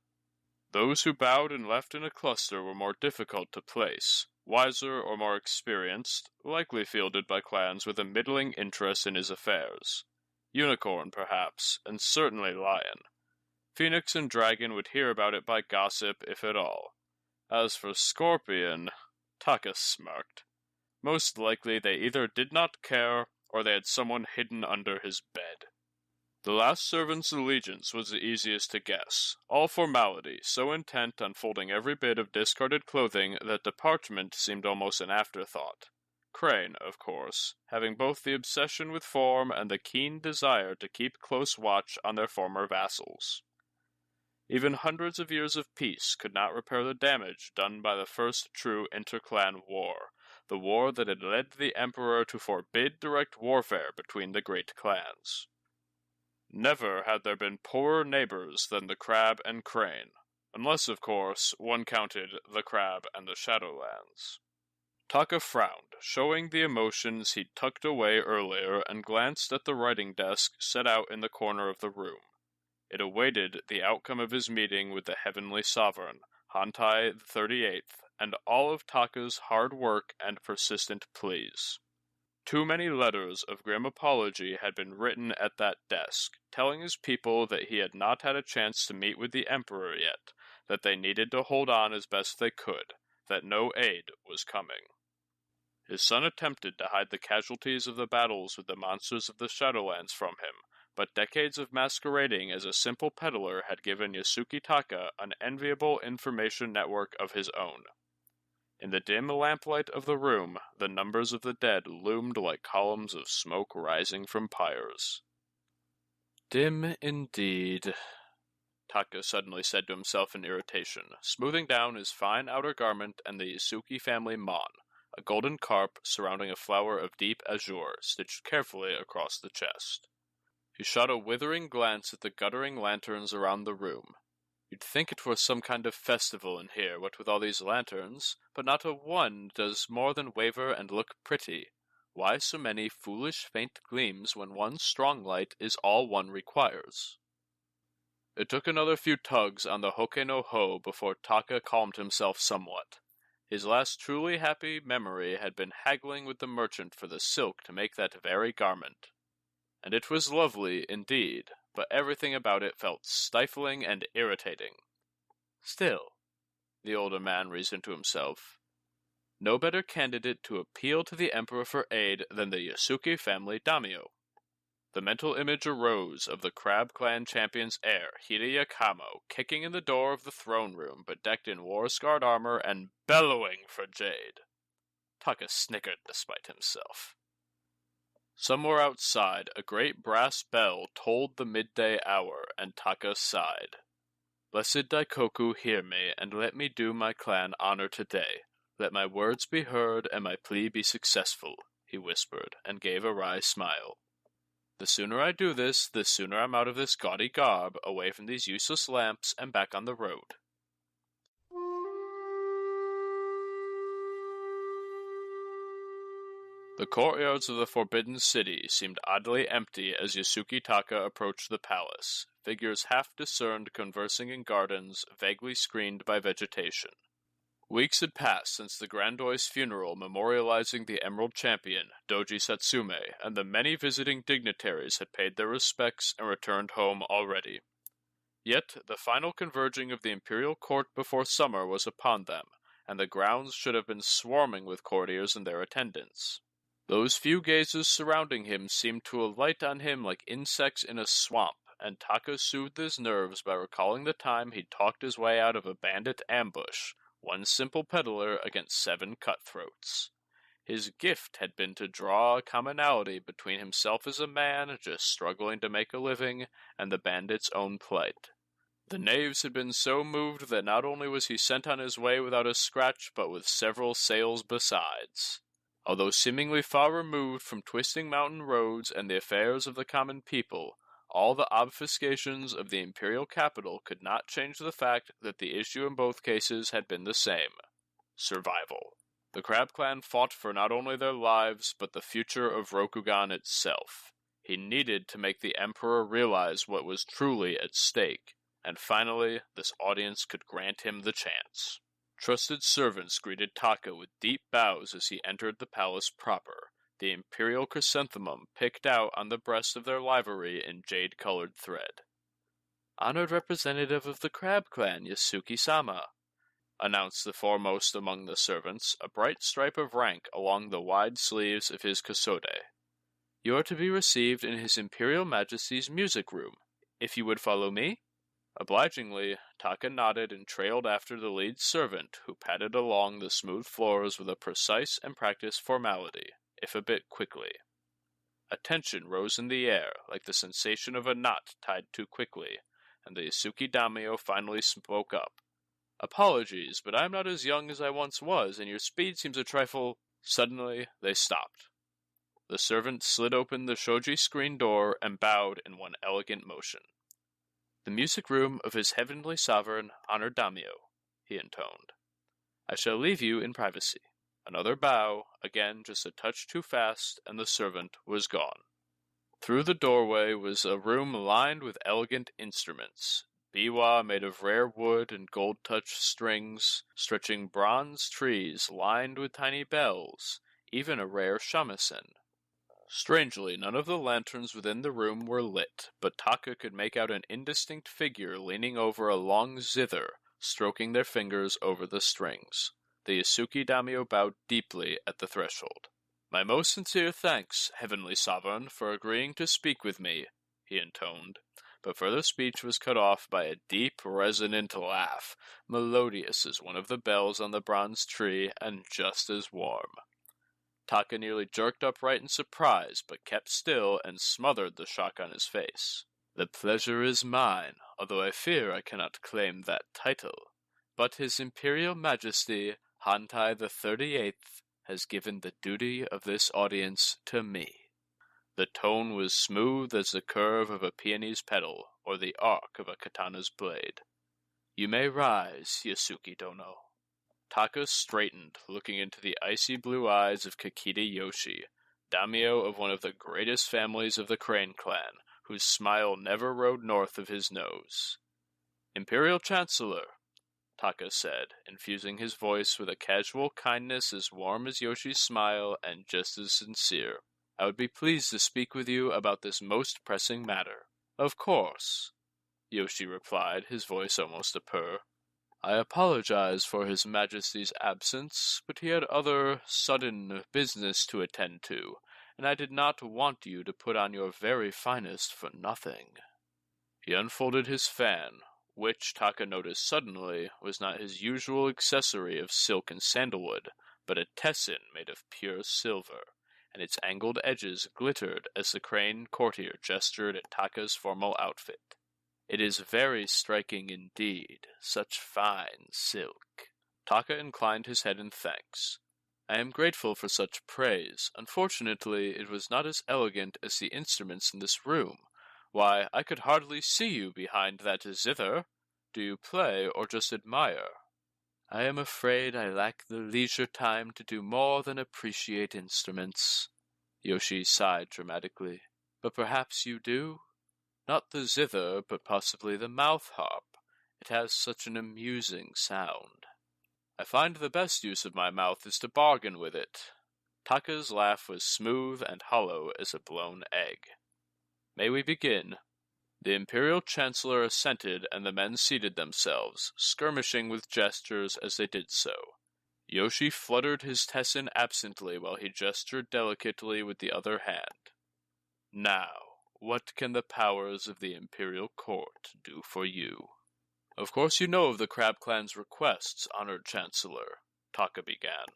Those who bowed and left in a cluster were more difficult to place, wiser or more experienced, likely fielded by clans with a middling interest in his affairs. Unicorn, perhaps, and certainly Lion. Phoenix and Dragon would hear about it by gossip, if at all. As for Scorpion, Taka smirked. Most likely they either did not care, or they had someone hidden under his bed. The last servant's allegiance was the easiest to guess, all formality, so intent on folding every bit of discarded clothing that department seemed almost an afterthought. Crane, of course, having both the obsession with form and the keen desire to keep close watch on their former vassals. Even hundreds of years of peace could not repair the damage done by the first true interclan war, the war that had led the Emperor to forbid direct warfare between the great clans. Never had there been poorer neighbors than the Crab and Crane, unless, of course, one counted the Crab and the Shadowlands. Taka frowned, showing the emotions he'd tucked away earlier, and glanced at the writing desk set out in the corner of the room. It awaited the outcome of his meeting with the Heavenly Sovereign, Hantai XXXVIII, and all of Taka's hard work and persistent pleas. Too many letters of grim apology had been written at that desk, telling his people that he had not had a chance to meet with the Emperor yet, that they needed to hold on as best they could, that no aid was coming. His son attempted to hide the casualties of the battles with the monsters of the Shadowlands from him, but decades of masquerading as a simple peddler had given Yasuki Taka an enviable information network of his own. In the dim lamplight of the room, the numbers of the dead loomed like columns of smoke rising from pyres. Dim indeed, Taka suddenly said to himself in irritation, smoothing down his fine outer garment and the Yasuki family mon, a golden carp surrounding a flower of deep azure stitched carefully across the chest. He shot a withering glance at the guttering lanterns around the room. You'd think it were some kind of festival in here, what with all these lanterns, but not a one does more than waver and look pretty. Why so many foolish faint gleams when one strong light is all one requires? It took another few tugs on the Hoke no Ho before Taka calmed himself somewhat. His last truly happy memory had been haggling with the merchant for the silk to make that very garment. And it was lovely, indeed, but everything about it felt stifling and irritating. Still, the older man reasoned to himself, no better candidate to appeal to the Emperor for aid than the Yasuki family daimyo. The mental image arose of the Crab Clan champion's heir, Hideya Kamo, kicking in the door of the throne room, but decked in war-scarred armor and bellowing for jade. Taka snickered despite himself. Somewhere outside, a great brass bell tolled the midday hour, and Taka sighed. Blessed Daikoku, hear me, and let me do my clan honor today. Let my words be heard, and my plea be successful, he whispered, and gave a wry smile. The sooner I do this, the sooner I'm out of this gaudy garb, away from these useless lamps, and back on the road. The courtyards of the Forbidden City seemed oddly empty as Yasuki Taka approached the palace, figures half discerned conversing in gardens vaguely screened by vegetation. Weeks had passed since the Grandoi's funeral memorializing the Emerald Champion, Doji Satsume, and the many visiting dignitaries had paid their respects and returned home already. Yet, the final converging of the imperial court before summer was upon them, and the grounds should have been swarming with courtiers and their attendants. Those few gazes surrounding him seemed to alight on him like insects in a swamp, and Taka soothed his nerves by recalling the time he'd talked his way out of a bandit ambush, one simple peddler against 7 cutthroats. His gift had been to draw a commonality between himself as a man just struggling to make a living and the bandit's own plight. The knaves had been so moved that not only was he sent on his way without a scratch, but with several sales besides. Although seemingly far removed from twisting mountain roads and the affairs of the common people, all the obfuscations of the imperial capital could not change the fact that the issue in both cases had been the same: survival. The Crab Clan fought for not only their lives, but the future of Rokugan itself. He needed to make the Emperor realize what was truly at stake, and finally, this audience could grant him the chance. Trusted servants greeted Taka with deep bows as he entered the palace proper, the imperial chrysanthemum picked out on the breast of their livery in jade-colored thread. "Honored representative of the Crab Clan, Yasuki-sama," announced the foremost among the servants, a bright stripe of rank along the wide sleeves of his kasode. "You are to be received in His Imperial Majesty's music room. If you would follow me?" Obligingly, Taka nodded and trailed after the lead servant, who padded along the smooth floors with a precise and practiced formality, if a bit quickly. A tension rose in the air, like the sensation of a knot tied too quickly, and the Yasuki daimyo finally spoke up. "Apologies, but I'm not as young as I once was, and your speed seems a trifle—" Suddenly, they stopped. The servant slid open the shoji screen door and bowed in one elegant motion. "The music room of His Heavenly Sovereign, Honored Daimyo," he intoned. "I shall leave you in privacy." Another bow, again just a touch too fast, and the servant was gone. Through the doorway was a room lined with elegant instruments. Biwa made of rare wood and gold-touched strings, stretching bronze trees lined with tiny bells, even a rare shamisen. Strangely, none of the lanterns within the room were lit, but Taka could make out an indistinct figure leaning over a long zither, stroking their fingers over the strings. The Yasuki daimyo bowed deeply at the threshold. "My most sincere thanks, Heavenly Sovereign, for agreeing to speak with me." he intoned, but further speech was cut off by a deep, resonant laugh, melodious as one of the bells on the bronze tree, and just as warm. Taka nearly jerked upright in surprise, but kept still and smothered the shock on his face. "The pleasure is mine, although I fear I cannot claim that title. But His Imperial Majesty, Hantai the 38th, has given the duty of this audience to me." The tone was smooth as the curve of a peony's petal, or the arc of a katana's blade. "You may rise, Yasuki Dono." Taka straightened, looking into the icy blue eyes of Kakita Yoshi, daimyo of one of the greatest families of the Crane Clan, whose smile never rode north of his nose. "Imperial Chancellor," Taka said, infusing his voice with a casual kindness as warm as Yoshi's smile and just as sincere. "I would be pleased to speak with you about this most pressing matter." "Of course," Yoshi replied, his voice almost a purr. "I apologize for His Majesty's absence, but he had other sudden business to attend to, and I did not want you to put on your very finest for nothing." He unfolded his fan, which Taka noticed suddenly was not his usual accessory of silk and sandalwood, but a tessin made of pure silver, and its angled edges glittered as the crane courtier gestured at Taka's formal outfit. "It is very striking indeed, such fine silk." Taka inclined his head in thanks. "I am grateful for such praise. Unfortunately, it was not as elegant as the instruments in this room. Why, I could hardly see you behind that zither. Do you play or just admire?" "I am afraid I lack the leisure time to do more than appreciate instruments," Yoshi sighed dramatically. "But perhaps you do? Not the zither, but possibly the mouth harp. It has such an amusing sound." "I find the best use of my mouth is to bargain with it." Taka's laugh was smooth and hollow as a blown egg. "May we begin?" The Imperial Chancellor assented, and the men seated themselves, skirmishing with gestures as they did so. Yoshi fluttered his tessin absently while he gestured delicately with the other hand. "Now, what can the powers of the Imperial Court do for you?" "Of course you know of the Crab Clan's requests, Honored Chancellor," Taka began.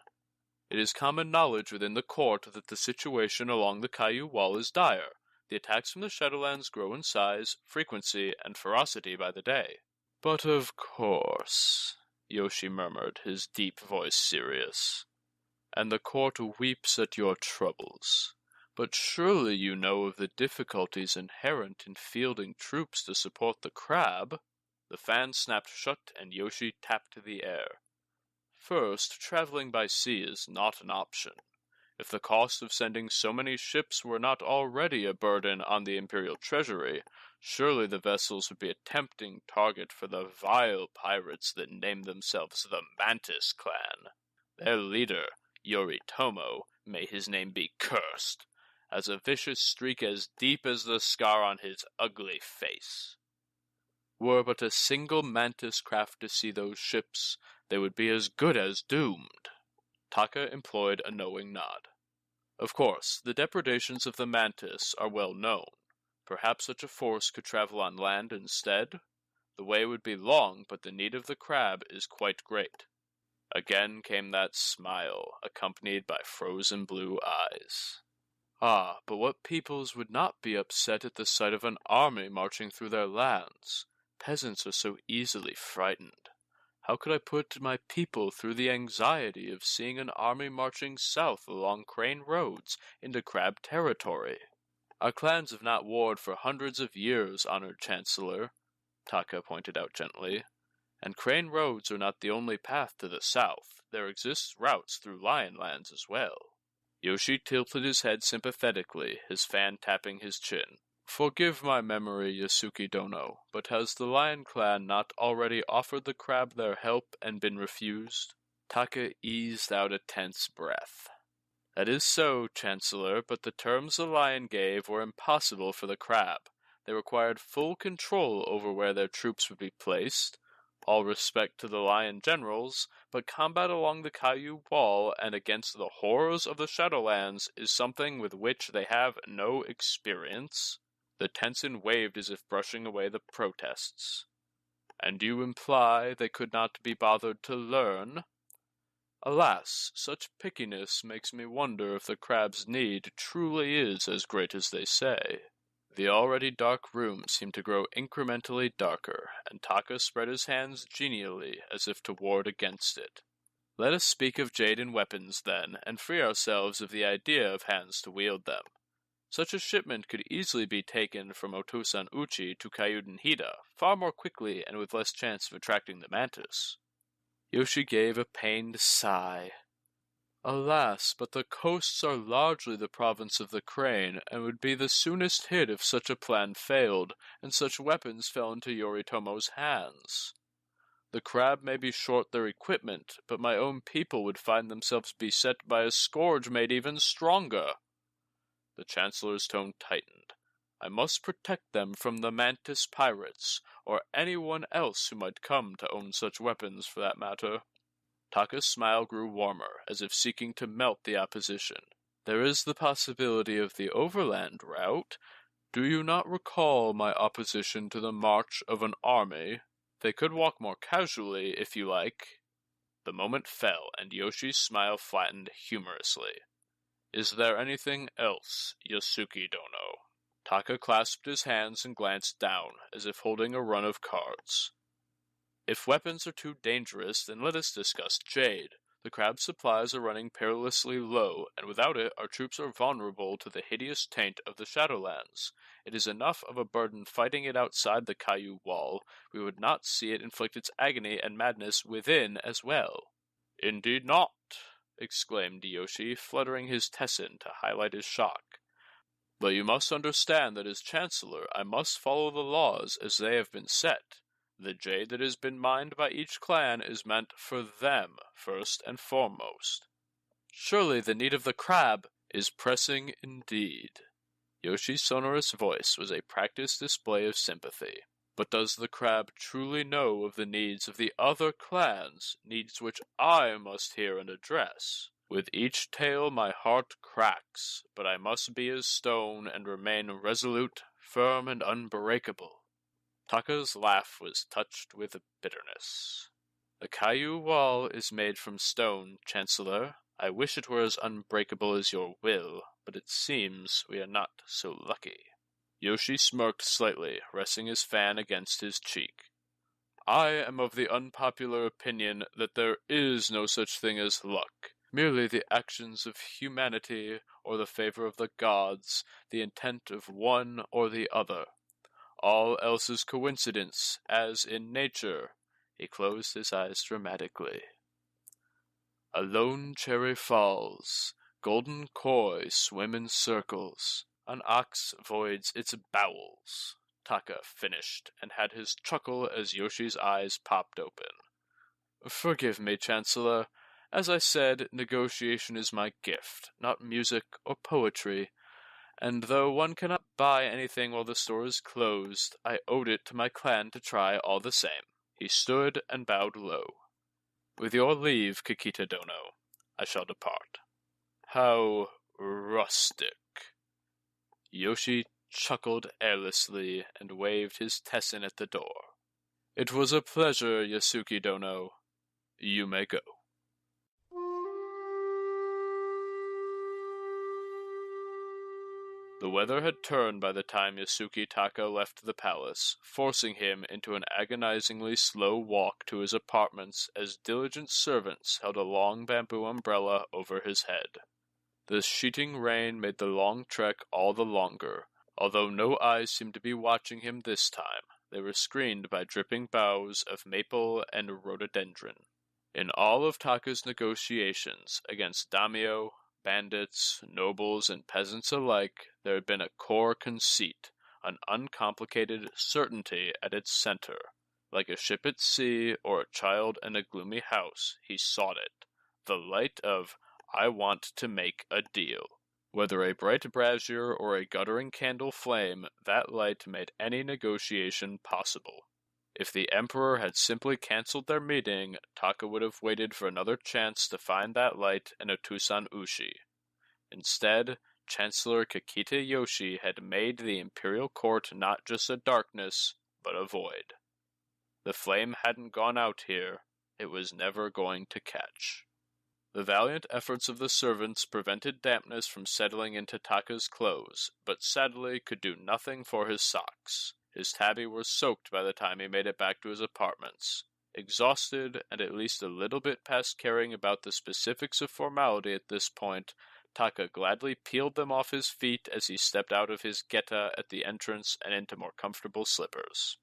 "It is common knowledge within the court that the situation along the Caillou Wall is dire. The attacks from the Shadowlands grow in size, frequency, and ferocity by the day." "But of course," Yoshi murmured, his deep voice serious. "And the court weeps at your troubles. But surely you know of the difficulties inherent in fielding troops to support the crab?" The fan snapped shut and Yoshi tapped the air. "First, traveling by sea is not an option. If the cost of sending so many ships were not already a burden on the Imperial Treasury, surely the vessels would be a tempting target for the vile pirates that name themselves the Mantis Clan. Their leader, Yoritomo, may his name be cursed, has a vicious streak as deep as the scar on his ugly face. Were but a single Mantis craft to see those ships, they would be as good as doomed." Taka employed a knowing nod. "Of course, the depredations of the Mantis are well known. Perhaps such a force could travel on land instead? The way would be long, but the need of the crab is quite great." Again came that smile, accompanied by frozen blue eyes. "Ah, but what peoples would not be upset at the sight of an army marching through their lands? Peasants are so easily frightened. How could I put my people through the anxiety of seeing an army marching south along Crane roads into crab territory?" "Our clans have not warred for hundreds of years, Honored Chancellor," Taka pointed out gently. "And Crane roads are not the only path to the south. There exist routes through Lion lands as well." Yoshi tilted his head sympathetically, his fan tapping his chin. "Forgive my memory, Yasuki Dono, but has the Lion Clan not already offered the crab their help and been refused?" Taka eased out a tense breath. "That is so, Chancellor, but the terms the Lion gave were impossible for the crab. They required full control over where their troops would be placed. All respect to the Lion generals, but combat along the Caillou Wall and against the horrors of the Shadowlands is something with which they have no experience." The Tensin waved as if brushing away the protests. And you imply they could not be bothered to learn? Alas, such pickiness makes me wonder if the crab's need truly is as great as they say. The already dark room seemed to grow incrementally darker, and Taka spread his hands genially as if to ward against it. Let us speak of jade and weapons, then, and free ourselves of the idea of hands to wield them. Such a shipment could easily be taken from Otosan Uchi to Kyuden Hida, far more quickly and with less chance of attracting the Mantis. Yoshi gave a pained sigh. Alas, but the coasts are largely the province of the Crane, and would be the soonest hit if such a plan failed, and such weapons fell into Yoritomo's hands. The crab may be short their equipment, but my own people would find themselves beset by a scourge made even stronger. The Chancellor's tone tightened. I must protect them from the Mantis pirates, or anyone else who might come to own such weapons for that matter. Taka's smile grew warmer, as if seeking to melt the opposition. There is the possibility of the overland route. Do you not recall my opposition to the march of an army? They could walk more casually, if you like. The moment fell, and Yoshi's smile flattened humorously. Is there anything else, Yasuki Dono? Taka clasped his hands and glanced down, as if holding a run of cards. If weapons are too dangerous, then let us discuss jade. The crab's supplies are running perilously low, and without it, our troops are vulnerable to the hideous taint of the Shadowlands. It is enough of a burden fighting it outside the Kaiju wall. We would not see it inflict its agony and madness within as well. Indeed not, exclaimed Yoshi, fluttering his Tessin to highlight his shock. But you must understand that as Chancellor, I must follow the laws as they have been set. The jade that has been mined by each clan is meant for them, first and foremost. Surely the need of the crab is pressing indeed. Yoshi's sonorous voice was a practiced display of sympathy. But does the crab truly know of the needs of the other clans, needs which I must hear and address? With each tale my heart cracks, but I must be as stone and remain resolute, firm, and unbreakable. Taka's laugh was touched with bitterness. The Kaiju wall is made from stone, Chancellor. I wish it were as unbreakable as your will, but it seems we are not so lucky. Yoshi smirked slightly, resting his fan against his cheek. I am of the unpopular opinion that there is no such thing as luck, merely the actions of humanity or the favor of the gods, the intent of one or the other. All else is coincidence, as in nature. He closed his eyes dramatically. A lone cherry falls, golden koi swim in circles, an ox voids its bowels. Taka finished, and had his chuckle as Yoshi's eyes popped open. Forgive me, Chancellor. As I said, negotiation is my gift, not music or poetry. And though one cannot buy anything while the store is closed, I owed it to my clan to try all the same. He stood and bowed low. With your leave, Kikita Dono, I shall depart. How rustic. Yoshi chuckled airlessly and waved his Tessin at the door. It was a pleasure, Yasuki Dono. You may go. The weather had turned by the time Yasuki Taka left the palace, forcing him into an agonizingly slow walk to his apartments as diligent servants held a long bamboo umbrella over his head. The sheeting rain made the long trek all the longer, although no eyes seemed to be watching him this time. They were screened by dripping boughs of maple and rhododendron. In all of Taka's negotiations against daimyo, bandits, nobles, and peasants alike, there had been a core conceit, an uncomplicated certainty at its center. Like a ship at sea or a child in a gloomy house, he sought it. The light of, I want to make a deal. Whether a bright brazier or a guttering candle flame, that light made any negotiation possible. If the Emperor had simply cancelled their meeting, Taka would have waited for another chance to find that light in Otosan Uchi. Instead, Chancellor Kakita Yoshi had made the Imperial Court not just a darkness, but a void. The flame hadn't gone out here, it was never going to catch. The valiant efforts of the servants prevented dampness from settling into Taka's clothes, but sadly could do nothing for his socks. His tabby were soaked by the time he made it back to his apartments. Exhausted, and at least a little bit past caring about the specifics of formality at this point, Taka gladly peeled them off his feet as he stepped out of his geta at the entrance and into more comfortable slippers.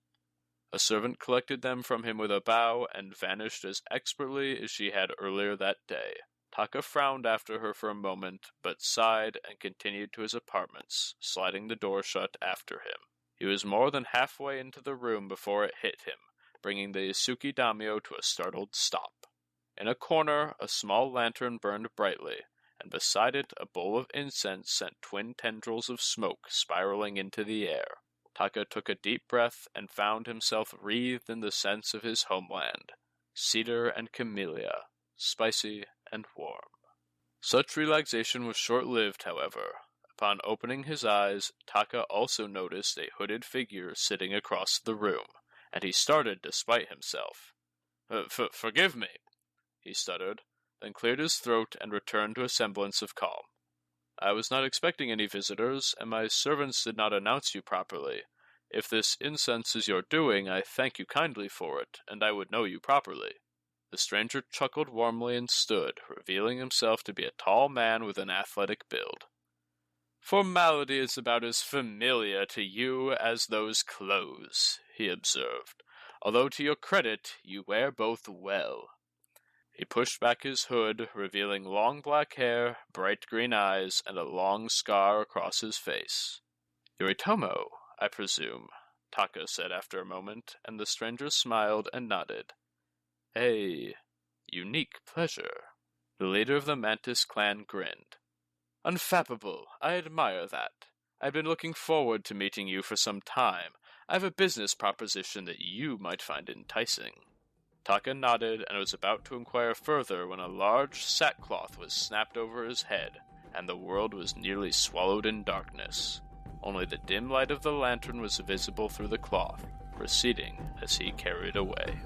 A servant collected them from him with a bow and vanished as expertly as she had earlier that day. Taka frowned after her for a moment, but sighed and continued to his apartments, sliding the door shut after him. He was more than halfway into the room before it hit him, bringing the Isuki daimyo to a startled stop. In a corner, a small lantern burned brightly, and beside it a bowl of incense sent twin tendrils of smoke spiraling into the air. Taka took a deep breath and found himself wreathed in the scents of his homeland, cedar and camellia, spicy and warm. Such relaxation was short-lived, however. Upon opening his eyes, Taka also noticed a hooded figure sitting across the room, and he started despite himself. Forgive me, he stuttered, then cleared his throat and returned to a semblance of calm. I was not expecting any visitors, and my servants did not announce you properly. If this incense is your doing, I thank you kindly for it, and I would know you properly. The stranger chuckled warmly and stood, revealing himself to be a tall man with an athletic build. Formality is about as familiar to you as those clothes, he observed, although to your credit, you wear both well. He pushed back his hood, revealing long black hair, bright green eyes, and a long scar across his face. Yoritomo, I presume, Taka said after a moment, and the stranger smiled and nodded. A unique pleasure. The leader of the Mantis Clan grinned. Unfappable, I admire that. I've been looking forward to meeting you for some time. I have a business proposition that you might find enticing. Taka nodded and was about to inquire further when a large sackcloth was snapped over his head, and the world was nearly swallowed in darkness. Only the dim light of the lantern was visible through the cloth, receding as he carried away.